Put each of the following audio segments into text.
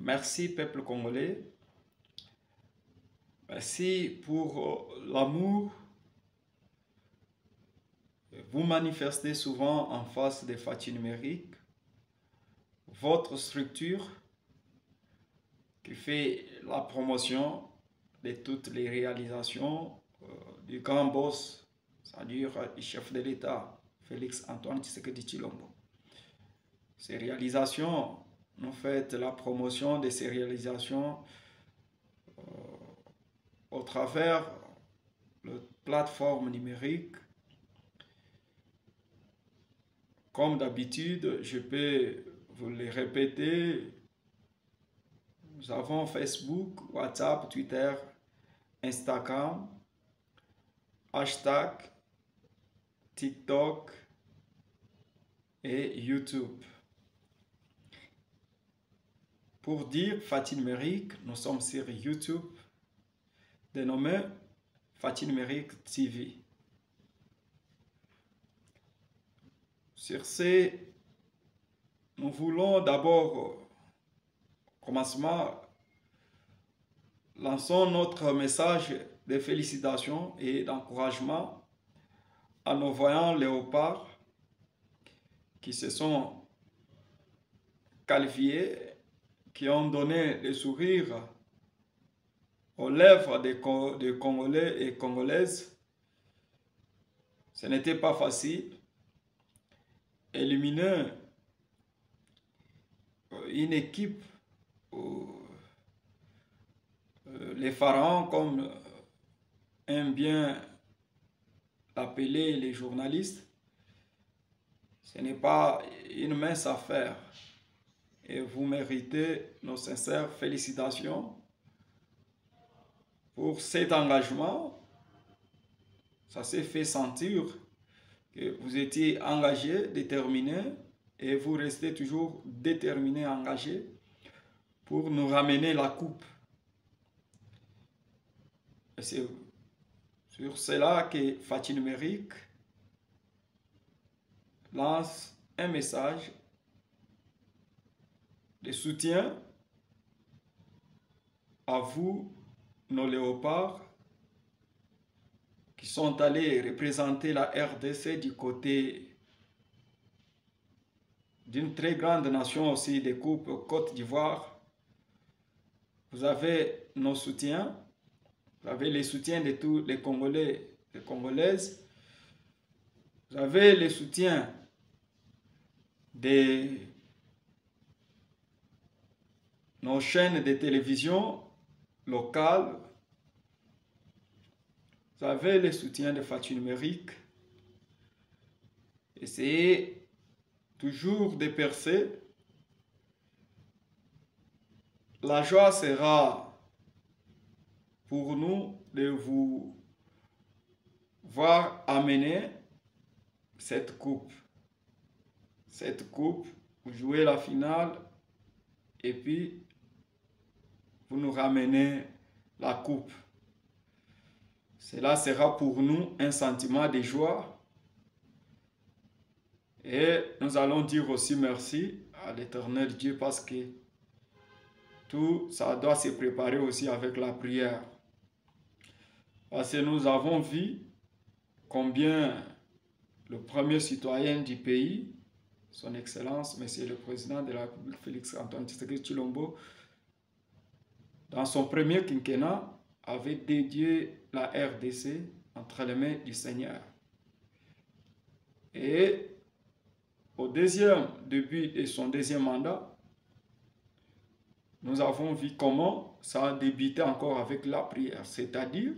Merci, peuple congolais. Merci pour l'amour. Vous manifestez souvent en face des Fati numériques. Votre structure qui fait la promotion de toutes les réalisations du grand boss, c'est-à-dire le chef de l'État, Félix Antoine Tshisekedi Tshilombo. Ces réalisations, nous faites la promotion de ces réalisations au travers de plateformes numériques. Comme d'habitude, je peux vous le répéter, nous avons Facebook, WhatsApp, Twitter, Instagram, hashtag, TikTok et YouTube. Pour dire Fati Numérique, nous sommes sur YouTube, dénommé Fati Numérique TV. Sur ce, nous voulons d'abord, au commencement, lançons notre message de félicitations et d'encouragement à nos voyants léopards qui se sont qualifiés, qui ont donné le sourire aux lèvres des Congolais et Congolaises. Ce n'était pas facile. Éliminer une équipe, les pharaons, comme aiment bien l'appeler les journalistes, ce n'est pas une mince affaire. Et vous méritez nos sincères félicitations pour cet engagement. Ça s'est fait sentir que vous étiez engagé, déterminé, et vous restez toujours déterminé, engagé pour nous ramener la coupe. Et c'est sur cela que Fati Numérique lance un message de soutien à vous, nos léopards, qui sont allés représenter la RDC du côté d'une très grande nation aussi des coupes Côte d'Ivoire. Vous avez nos soutiens, vous avez les soutiens de tous les Congolais et Congolaises, vous avez les soutiens de nos chaînes de télévision locales, vous avez le soutien de Fati Numérique. Essayez toujours de percer. La joie sera pour nous de vous voir amener cette coupe. Cette coupe, vous jouez la finale et puis vous nous ramenez la coupe. Cela sera pour nous un sentiment de joie. Et nous allons dire aussi merci à l'Éternel Dieu parce que tout ça doit se préparer aussi avec la prière. Parce que nous avons vu combien le premier citoyen du pays, son Excellence, Monsieur le Président de la République, Félix Antoine Tshisekedi Tshilombo, dans son premier quinquennat, avait dédié la RDC entre les mains du Seigneur. Et au début de son deuxième mandat, nous avons vu comment ça a débuté encore avec la prière. C'est-à-dire,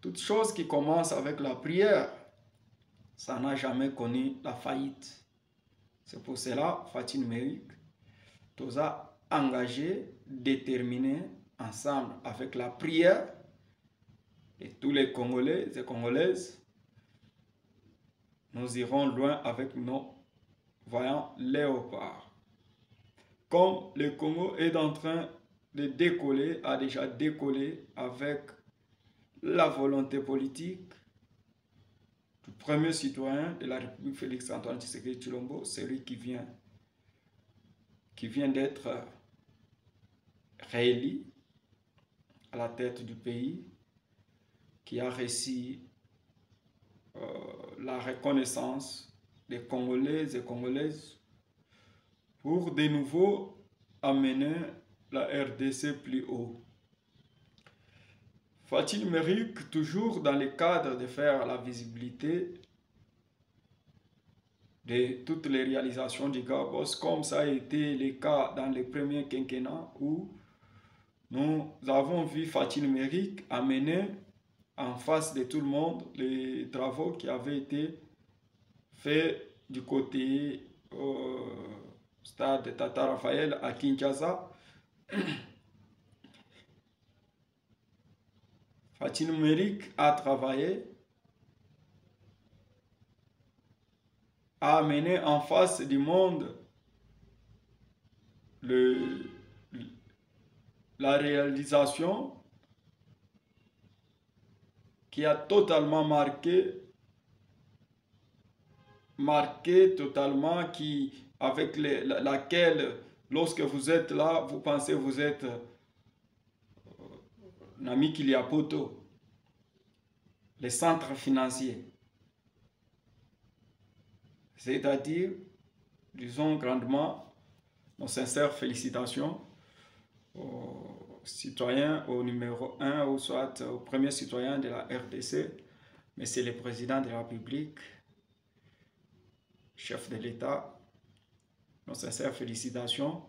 toute chose qui commence avec la prière, ça n'a jamais connu la faillite. C'est pour cela, Fati Numérique, tous a engagé, déterminé, ensemble avec la prière, et tous les Congolais et Congolaises, nous irons loin avec nos voyants léopards. Comme le Congo est en train de décoller, a déjà décollé avec la volonté politique du premier citoyen de la République, Félix Antoine Tshisekedi Tshilombo, celui qui vient d'être réélu à la tête du pays, qui a reçu la reconnaissance des Congolais et Congolaises pour de nouveau amener la RDC plus haut. Faut-il mériter toujours dans le cadre de faire la visibilité de toutes les réalisations du Gabos, comme ça a été le cas dans les premiers quinquennats où nous avons vu Fatih Numérique amener en face de tout le monde les travaux qui avaient été faits du côté stade Tata Raphaël à Kinshasa. Fatih Numérique a travaillé, a amené en face du monde la réalisation qui a totalement marqué totalement, avec laquelle, lorsque vous êtes là, vous pensez que vous êtes Nami Kiliapoto, les centres financiers. C'est-à-dire, disons grandement nos sincères félicitations aux citoyens, au numéro 1, ou soit au premier citoyen de la RDC, mais c'est le président de la République, chef de l'État. Nos sincères félicitations.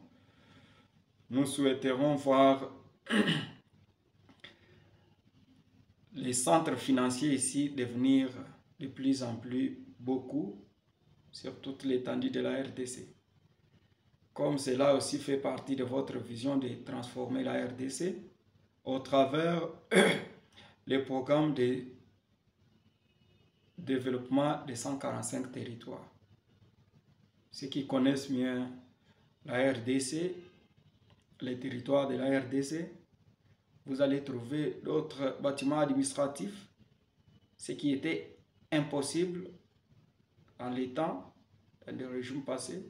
Nous souhaiterons voir les centres financiers ici devenir de plus en plus beaucoup sur toute l'étendue de la RDC. Comme cela aussi fait partie de votre vision de transformer la RDC au travers les programmes de développement des 145 territoires. Ceux qui connaissent mieux la RDC, les territoires de la RDC, vous allez trouver d'autres bâtiments administratifs, ce qui était impossible en les temps, dans les régimes passés,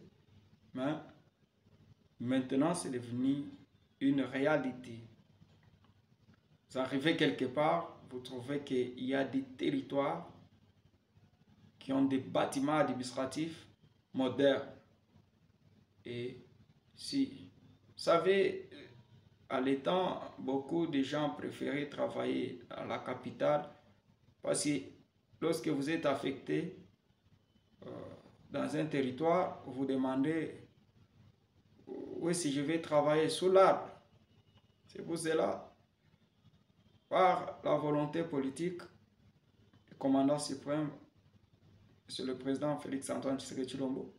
mais maintenant c'est devenu une réalité. Vous arrivez quelque part, vous trouvez qu'il y a des territoires qui ont des bâtiments administratifs modernes. Et si vous savez, à l'étang, beaucoup de gens préféraient travailler à la capitale parce que lorsque vous êtes affecté dans un territoire, vous demandez oui, si je vais travailler sous l'arbre. C'est pour cela, par la volonté politique du commandant suprême, c'est le président Félix-Antoine Tshisekedi Tshilombo,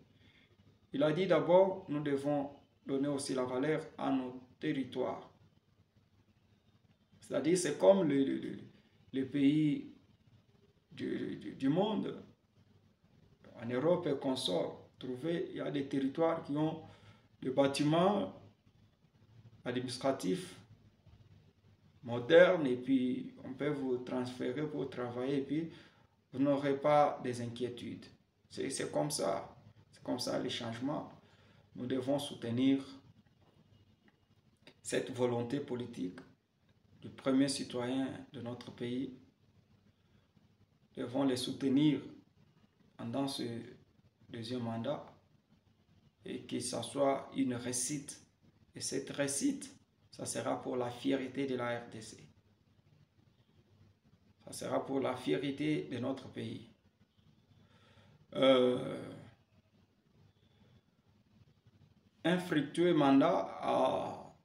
il a dit d'abord, nous devons donner aussi la valeur à nos territoires. C'est-à-dire, c'est comme les pays du monde, en Europe et consorts, il y a des territoires qui ont des bâtiments administratifs modernes et puis on peut vous transférer pour travailler et puis vous n'aurez pas des inquiétudes. C'est comme ça. C'est comme ça les changements. Nous devons soutenir cette volonté politique du premier citoyen de notre pays. Nous devons les soutenir pendant ce deuxième mandat et que ça soit une réussite. Et cette réussite, ça sera pour la fierté de la RDC. Ça sera pour la fierté de notre pays. Un fructueux mandat à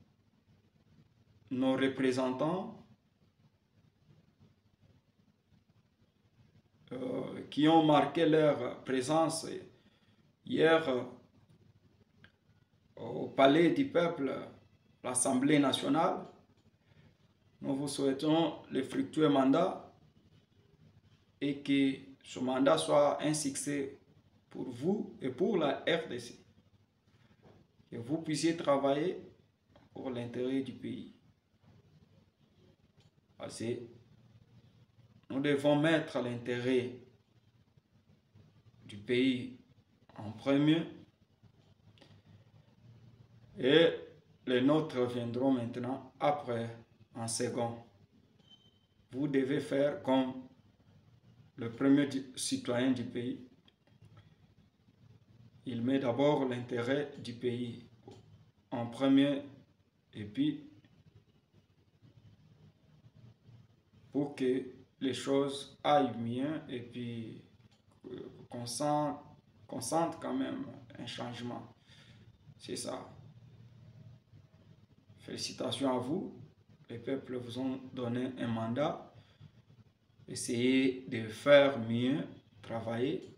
nos représentants qui ont marqué leur présence hier au Palais du Peuple, l'Assemblée nationale. Nous vous souhaitons le fructueux mandat et que ce mandat soit un succès pour vous et pour la RDC. Que vous puissiez travailler pour l'intérêt du pays. Parce que nous devons mettre l'intérêt du pays en premier et les nôtres viendront maintenant après, en second. Vous devez faire comme le premier citoyen du pays. Il met d'abord l'intérêt du pays en premier, et puis pour que les choses aillent mieux et puis qu'on sente quand même un changement. C'est ça. Félicitations à vous. Les peuples vous ont donné un mandat. Essayez de faire mieux, travailler.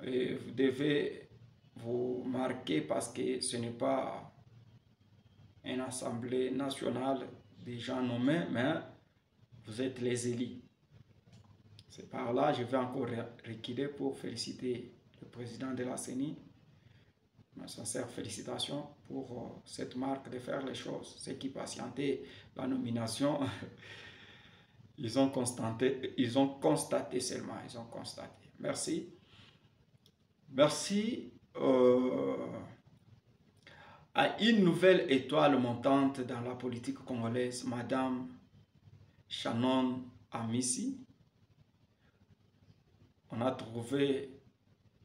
Et vous devez vous marquer parce que ce n'est pas une assemblée nationale des gens nommés, mais vous êtes les élus. C'est par là que je vais encore reculer pour féliciter le président de la CENI. Mes sincères félicitations pour cette marque de faire les choses. Ceux qui patientaient la nomination, ils ont constaté seulement, ils ont constaté. Merci. Merci à une nouvelle étoile montante dans la politique congolaise, Madame Shannon Amissi. On a trouvé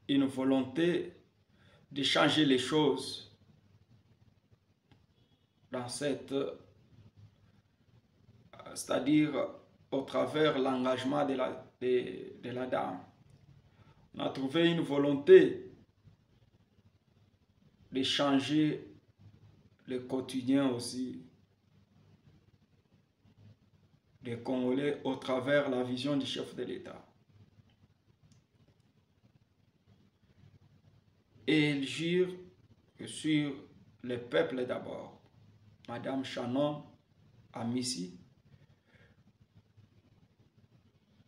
une volonté de changer les choses dans cette, c'est-à-dire au travers l'engagement de la dame. On a trouvé une volonté de changer le quotidien aussi des Congolais au travers la vision du chef de l'État. Et il jure que sur le peuple d'abord, Madame Shannon Amissi,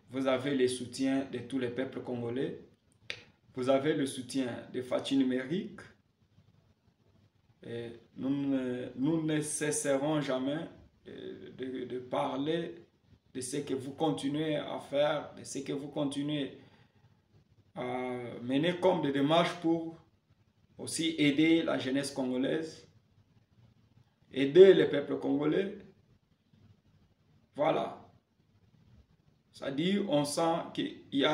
vous avez le soutien de tous les peuples congolais, vous avez le soutien de Fatou Numérique, et nous ne cesserons jamais de parler de ce que vous continuez à faire, de ce que vous continuez à mener comme des démarches pour aussi aider la jeunesse congolaise, aider le peuple congolais. Voilà. C'est-à-dire, on sent qu'il y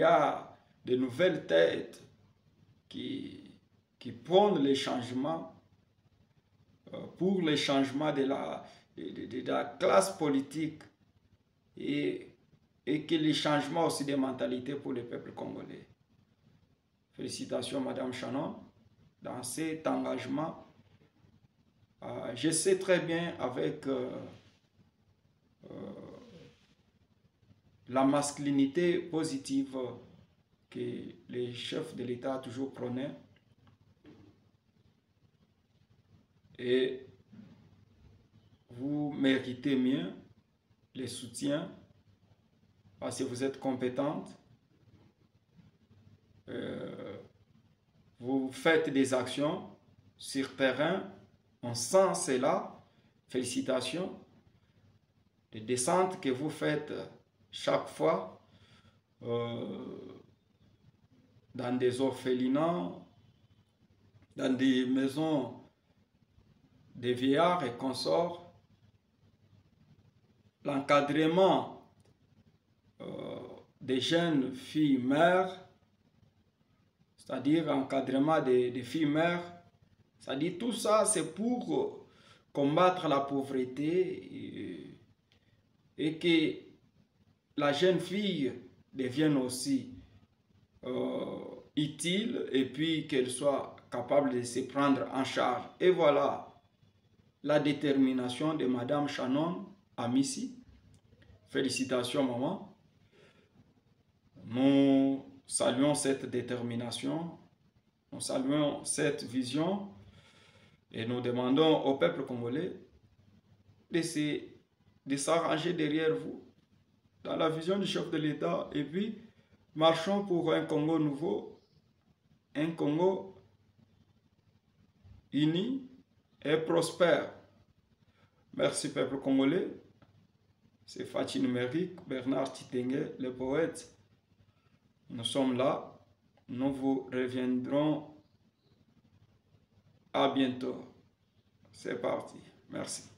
a de nouvelles têtes qui prônent les changements pour les changements de la classe politique et que les changements aussi des mentalités pour le peuple congolais. Félicitations, Madame Shannon, dans cet engagement. Je sais très bien avec la masculinité positive que les chefs de l'État toujours prônaient. Et vous méritez mieux les soutiens parce que vous êtes compétente. Vous faites des actions sur terrain, on sent cela. Félicitations. Les descentes que vous faites chaque fois dans des orphelinats, dans des maisons des vieillards et consorts, l'encadrement des jeunes filles mères, c'est-à-dire l'encadrement des filles mères, c'est-à-dire tout ça c'est pour combattre la pauvreté et que la jeune fille devienne aussi utile et puis qu'elle soit capable de se prendre en charge. Et voilà la détermination de Madame Shannon Amissi. Félicitations, maman. Nous saluons cette détermination, nous saluons cette vision et nous demandons au peuple congolais de s'arranger derrière vous dans la vision du chef de l'État et puis marchons pour un Congo nouveau, un Congo uni et prospère. Merci peuple congolais. C'est Fatou Numérique, Bernard Titengue, le poète. Nous sommes là. Nous vous reviendrons À bientôt. C'est parti. Merci.